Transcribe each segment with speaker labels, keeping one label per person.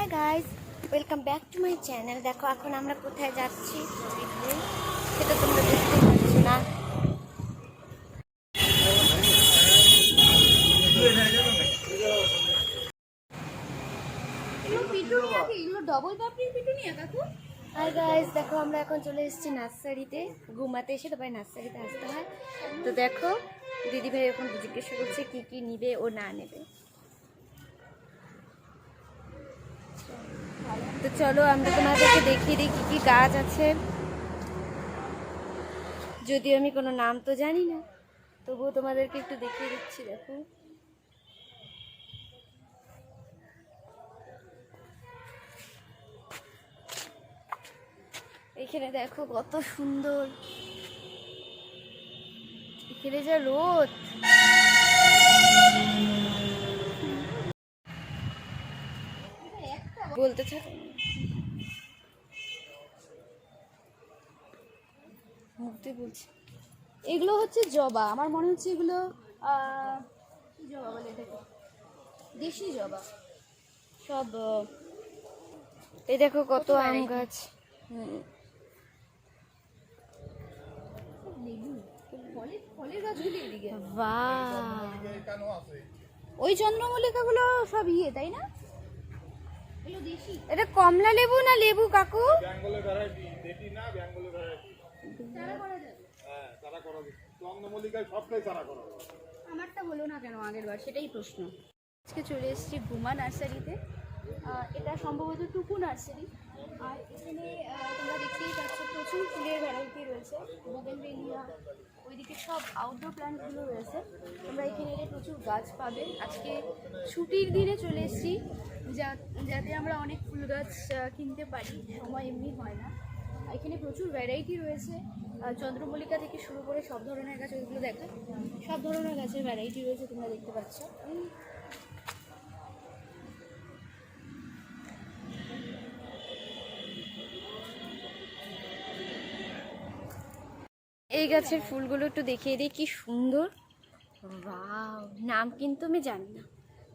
Speaker 1: Hi guys, welcome back to my channel. দেখো এখন আমরা কোথায় যাচ্ছি সেটা তোমরা দেখতে পাচ্ছ না। হাই গাইস, দেখো আমরা এখন চলে এসেছি নার্সারিতে ঘুমাতে, এসে তারপরে নার্সারিতে আসতে হয়। তো দেখো দিদিভাই এখন জিজ্ঞাসা করছে কি কি নিবে ও না নেবে। তো চলো আমরা তোমাদেরকে দেখিয়ে দিই কি কি গাছ আছে। যদিও আমি কোনো নাম তো জানি না, তবুও তোমাদেরকে একটু দেখিয়ে দিচ্ছি। দেখো এখানে দেখো কত সুন্দর, এখানে যা রোদ। বলতে থাকো, মুক্তি বলছি।
Speaker 2: এগুলো হচ্ছে জবা, আমার মনে হচ্ছে এগুলো কি জবা বলে এটাকে, দেশি জবা
Speaker 1: সব। এই দেখো কত আম গাছ।
Speaker 2: ফলের গাছগুলি এদিকে।
Speaker 1: বাহ,
Speaker 2: ওই চন্দ্রমল্লিকাগুলো সব তাই না? এগুলো দেশি।
Speaker 1: এটা কমলা লেবু না লেবু কাকু?
Speaker 3: বেঙ্গলের ভ্যারাইটি, দেশি না বেঙ্গলের ভ্যারাইটি।
Speaker 2: চারা করা যাবে?
Speaker 3: হ্যাঁ, চারা করা যাবে। চন্দ্রমল্লিকায় সবটাই চারা করা যাবে।
Speaker 2: আমারটা হলো না কেন আগের বার, সেটাই প্রশ্ন। আজকে চলে এসেছি ঘুমা নার্সারিতে। এটা সম্ভবত টুকু নার্সারি। আর এখানে তোমরা দেখতেই পাচ্ছ প্রচুর ফুলের ভ্যারাইটি রয়েছে, বোগেনভেলিয়া, ওইদিকে সব আউটডোর প্ল্যান্টগুলো রয়েছে। তোমরা এখানে এলে প্রচুর গাছ পাবে। আজকে ছুটির দিনে চলে এসেছি যাতে আমরা অনেক ফুল গাছ কিনতে পারি, সময় এমনি হয় না। এখানে প্রচুর ভ্যারাইটি রয়েছে, চন্দ্রমল্লিকা থেকে শুরু করে সব ধরনের গাছ, ওইগুলো দেখা সব ধরনের গাছের ভ্যারাইটি রয়েছে, তোমরা দেখতে পাচ্ছ।
Speaker 1: এই গাছের ফুলগুলো একটু দেখিয়ে দিই, কি সুন্দর। ওয়াও, নাম কিন্তু আমি জানি না।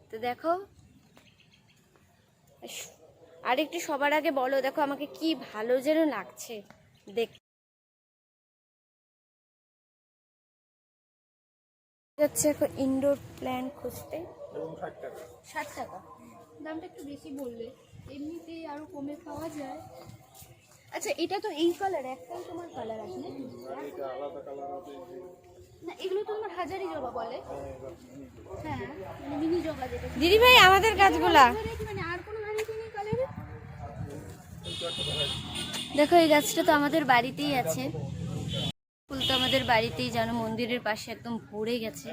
Speaker 1: তো দেখো, আর একটু সবার আগে বলো, দেখো আমাকে কি ভালো যেন লাগছে দেখ। যাচ্ছে এখন ইনডোর প্ল্যান্ট খুঁজতে।
Speaker 2: 60 টাকা, দামটা একটু বেশি বললে, এমনিতেই আরও কমে পাওয়া যায়। আচ্ছা, এটা তো এই কালার, একটাই তোমার কালার আছে না?
Speaker 3: এটা আলাদা কালার হবে।
Speaker 2: না, এগুলো তো তোমার হাজারি জবা বলে। হ্যাঁ, মানে মিনি জবা যেটা।
Speaker 1: দিদি ভাই আমাদের গাছগুলা
Speaker 2: মানে আর কোনো ভ্যারাইটি নেই কালারে?
Speaker 1: দেখো, এই গাছটা তো আমাদের বাড়িতেই আছে। ফুল তো আমাদের বাড়িতেই, যেন মন্দিরের পাশে একদম ভরে গেছে।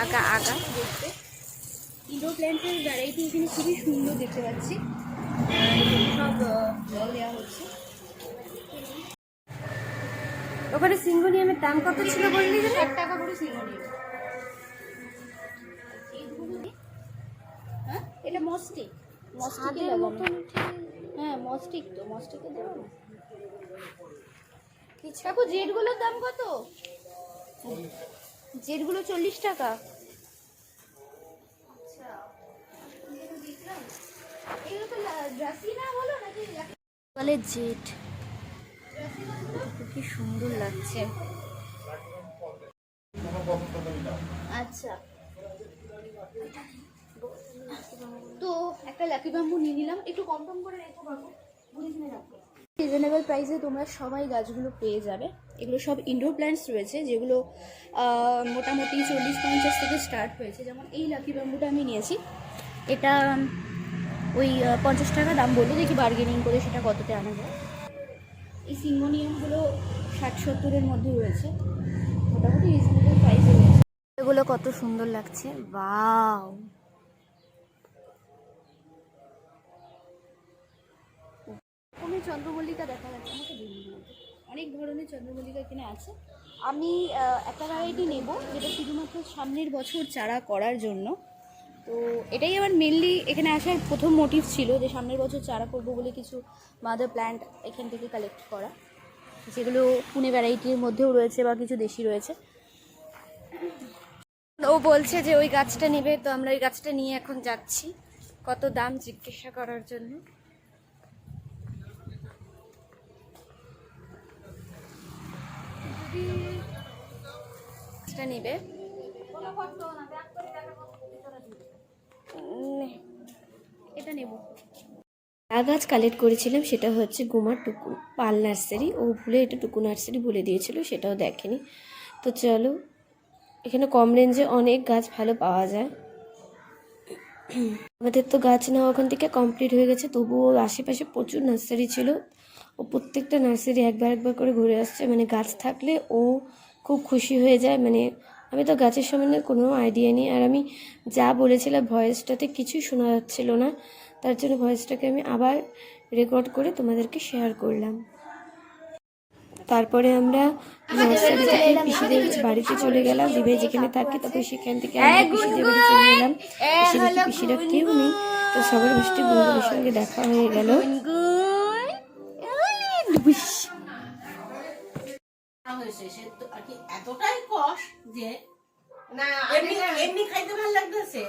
Speaker 1: আগা আগা
Speaker 2: দেখতে ইনডোর প্ল্যান্টের ভ্যারাইটি এখানে খুবই সুন্দর দেখতে পাচ্ছি। সব জল দেওয়া হচ্ছে।
Speaker 1: ওখানে সিঙ্গোনিয়ামের দাম কত ছিল বললি?
Speaker 2: 60 টাকা করে সিঙ্গোনিয়াম। হ্যাঁ, এটা মস্টিক, মস্টিকের মতন। হ্যাঁ, মস্টিক তো, মস্টিকে দেবো না। কাকু, জেটগুলোর দাম কত?
Speaker 1: জেটগুলো 40 টাকা।
Speaker 2: আচ্ছা, এগুলো তো জাসি না বলো নাকি?
Speaker 1: বলে জেট, কি সুন্দর লাগছে।
Speaker 2: আচ্ছা, তো একটা লাকি ব্যাম্বু নিয়ে নিলাম, একটু কম কম করে রেখো বাবু, বুঝে রাখো। রিজনেবল প্রাইসে তোমরা সবাই গাছগুলো পেয়ে যাবে। এগুলো সব ইনডোর প্ল্যান্টস রয়েছে, যেগুলো মোটামুটি 40-50 থেকে স্টার্ট হয়েছে। যেমন এই লাকি ব্যাম্বুটা আমি নিয়েছি, এটা ওই 50 টাকা দাম বললো, দেখি বার্গেনিং করে সেটা কততে আনা যায়। এই সিঙ্গোনিয়ামগুলো 60-70-এর মধ্যে রয়েছে, মোটামুটি রিজনেবল প্রাইসে রয়েছে।
Speaker 1: এগুলো কত সুন্দর লাগছে, ওয়াও।
Speaker 2: কোনো চন্দ্রমল্লিকা দেখা যাচ্ছে আমাকে বিভিন্ন অনেক ধরনের চন্দ্রমল্লিকা এখানে আছে। আমি একটা ভ্যারাইটি নেব যেটা শুধুমাত্র সামনের বছর চারা করার জন্য। তো এটাই আমার মেনলি এখানে আসার প্রথম মোটিভ ছিল, যে সামনের বছর চারা করব বলে কিছু মাদার প্ল্যান্ট এখান থেকে কালেক্ট করা, যেগুলো পুনে ভ্যারাইটির মধ্যেও রয়েছে বা কিছু দেশি রয়েছে।
Speaker 1: ও বলছে যে ওই গাছটা নেবে, তো আমরা ওই গাছটা নিয়ে এখন যাচ্ছি কত দাম জিজ্ঞাসা করার জন্য। গাছটা নিবে
Speaker 2: এটা নেব।
Speaker 1: যা গাছ কালেক্ট করেছিলাম সেটা হচ্ছে গুমার টুকু পাল নার্সারি। ও ভুলে এটা টুকু নার্সারি বলে দিয়েছিল, সেটাও দেখেনি। তো চলো, এখানে কম রেঞ্জে অনেক গাছ ভালো পাওয়া যায়। আমাদের তো গাছ নেওয়া ওখান থেকে কমপ্লিট হয়ে গেছে, তবুও আশেপাশে প্রচুর নার্সারি ছিল। ও প্রত্যেকটা নার্সারি একবার একবার করে ঘুরে আসছে। মানে গাছ থাকলে ও খুব খুশি হয়ে যায়। মানে আমি তো গাছের সম্বন্ধে কোনো আইডিয়া নেই, আর আমি যা বলেছিলাম ভয়েসটাতে কিছুই শোনা যাচ্ছিল না, তার জন্য ভয়েসটাকে আমি আবার রেকর্ড করে তোমাদেরকে শেয়ার করলাম। তারপরে আমরা নার্সারি থেকে পিসিদের বাড়িতে চলে গেলাম। দিবে যেখানে থাকি, তারপর সেখান থেকে আমরা পিসিদের বাড়ি চলে এলাম। এসে দেখি পিসিরা কেউ নেই, তো সবার মিষ্টি বন্ধুদের সঙ্গে দেখা হয়ে গেল।
Speaker 4: এতটাই কষ যে না এমনি খাইতে ভালো লাগতেছে।